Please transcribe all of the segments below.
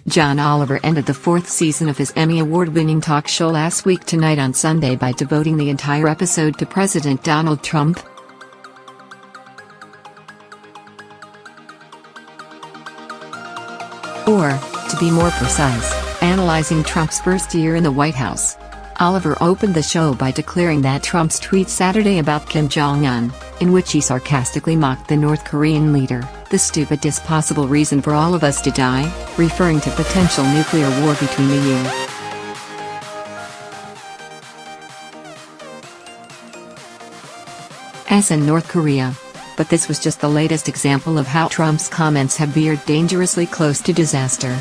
John Oliver ended the fourth season of his Emmy Award-winning talk show Last Week Tonight on Sunday by devoting the entire episode to President Donald Trump. Or, to be more precise, analyzing Trump's first year in the White House. Oliver opened the show by declaring that Trump's tweet Saturday about Kim Jong-un, in which he sarcastically mocked the North Korean leader, the stupidest possible reason for all of us to die, referring to potential nuclear war between the U.S. and North Korea. But this was just the latest example of how Trump's comments have veered dangerously close to disaster.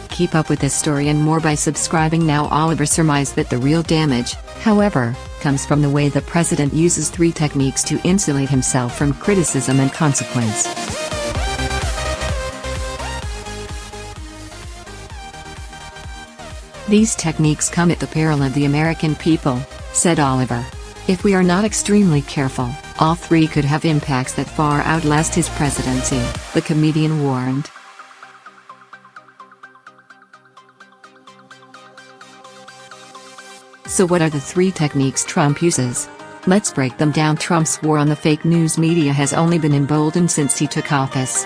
Keep up with this story and more by subscribing now. Oliver surmised that the real damage, however, comes from the way the president uses three techniques to insulate himself from criticism and consequence. These techniques come at the peril of the American people, said Oliver. If we are not extremely careful, all three could have impacts that far outlast his presidency, the comedian warned. So what are the three techniques Trump uses? Let's break them down. Trump's war on the fake news media has only been emboldened since he took office.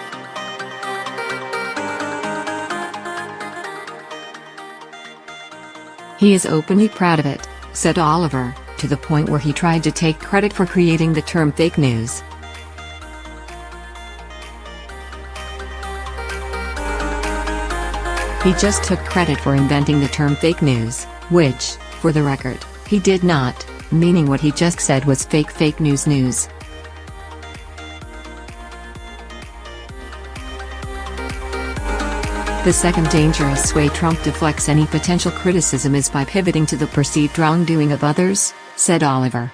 He is openly proud of it, said Oliver, to the point where he tried to take credit for creating the term fake news. He just took credit for inventing the term fake news, which, for the record, he did not, meaning what he just said was fake news. The second dangerous way Trump deflects any potential criticism is by pivoting to the perceived wrongdoing of others, said Oliver.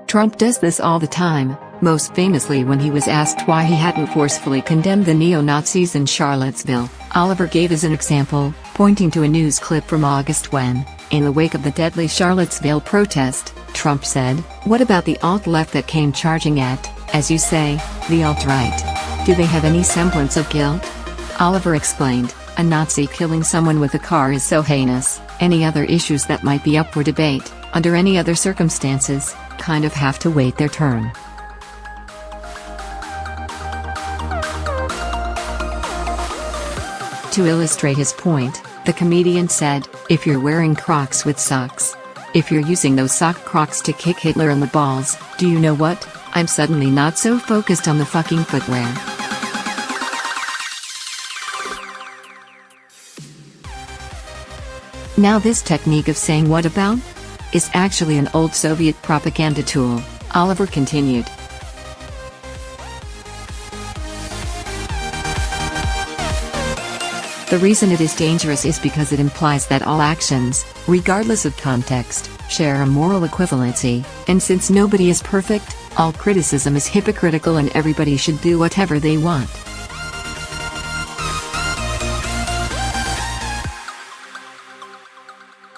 Trump does this all the time, most famously when he was asked why he hadn't forcefully condemned the neo-Nazis in Charlottesville. Oliver gave as an example, pointing to a news clip from August when, in the wake of the deadly Charlottesville protest, Trump said, "What about the alt-left that came charging at, as you say, the alt-right? Do they have any semblance of guilt?" Oliver explained, "A Nazi killing someone with a car is so heinous, any other issues that might be up for debate, under any other circumstances, kind of have to wait their turn." To illustrate his point, the comedian said, "If you're wearing Crocs with socks, if you're using those sock Crocs to kick Hitler in the balls, do you know what? I'm suddenly not so focused on the fucking footwear." Now this technique of saying "what about?" is actually an old Soviet propaganda tool, Oliver continued. The reason it is dangerous is because it implies that all actions, regardless of context, share a moral equivalency, and since nobody is perfect, all criticism is hypocritical and everybody should do whatever they want.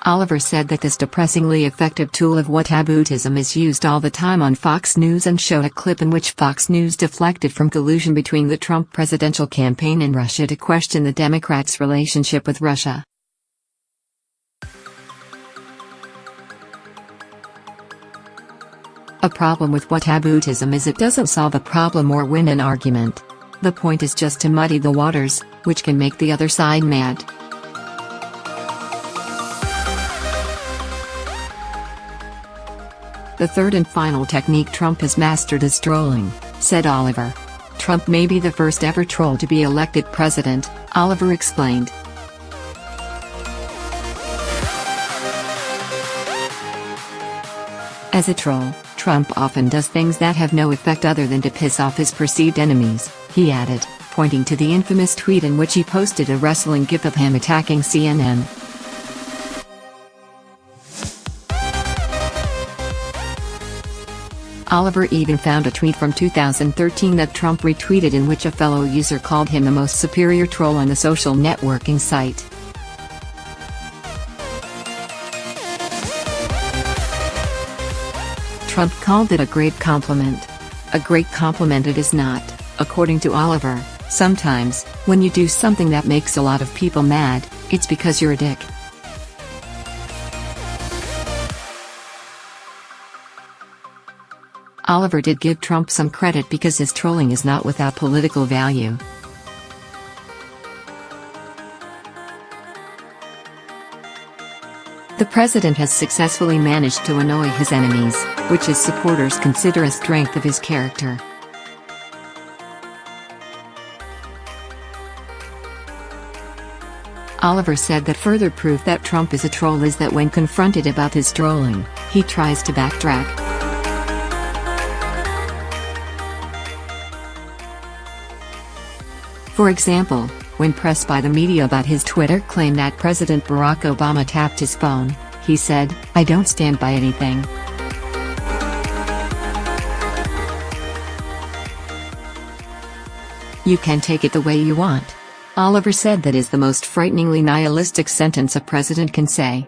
Oliver said that this depressingly effective tool of whataboutism is used all the time on Fox News and showed a clip in which Fox News deflected from collusion between the Trump presidential campaign and Russia to question the Democrats' relationship with Russia. A problem with whataboutism is it doesn't solve a problem or win an argument. The point is just to muddy the waters, which can make the other side mad. The third and final technique Trump has mastered is trolling, said Oliver. Trump may be the first ever troll to be elected president, Oliver explained. As a troll, Trump often does things that have no effect other than to piss off his perceived enemies, he added, pointing to the infamous tweet in which he posted a wrestling gif of him attacking CNN. Oliver even found a tweet from 2013 that Trump retweeted in which a fellow user called him the most superior troll on the social networking site. Trump called it a great compliment. A great compliment it is not, according to Oliver. Sometimes, when you do something that makes a lot of people mad, it's because you're a dick. Oliver did give Trump some credit because his trolling is not without political value. The president has successfully managed to annoy his enemies, which his supporters consider a strength of his character. Oliver said that further proof that Trump is a troll is that when confronted about his trolling, he tries to backtrack. For example, when pressed by the media about his Twitter claim that President Barack Obama tapped his phone, he said, "I don't stand by anything. You can take it the way you want." Oliver said that is the most frighteningly nihilistic sentence a president can say.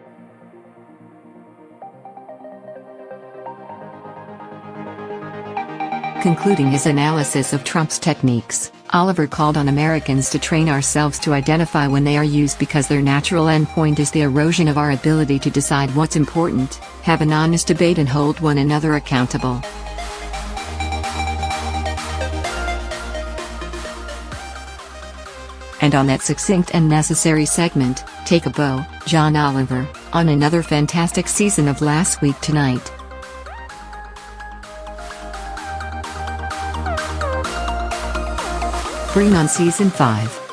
Concluding his analysis of Trump's techniques, Oliver called on Americans to train ourselves to identify when they are used because their natural endpoint is the erosion of our ability to decide what's important, have an honest debate and hold one another accountable. And on that succinct and necessary segment, take a bow, John Oliver, on another fantastic season of Last Week Tonight. Bring on Season 5.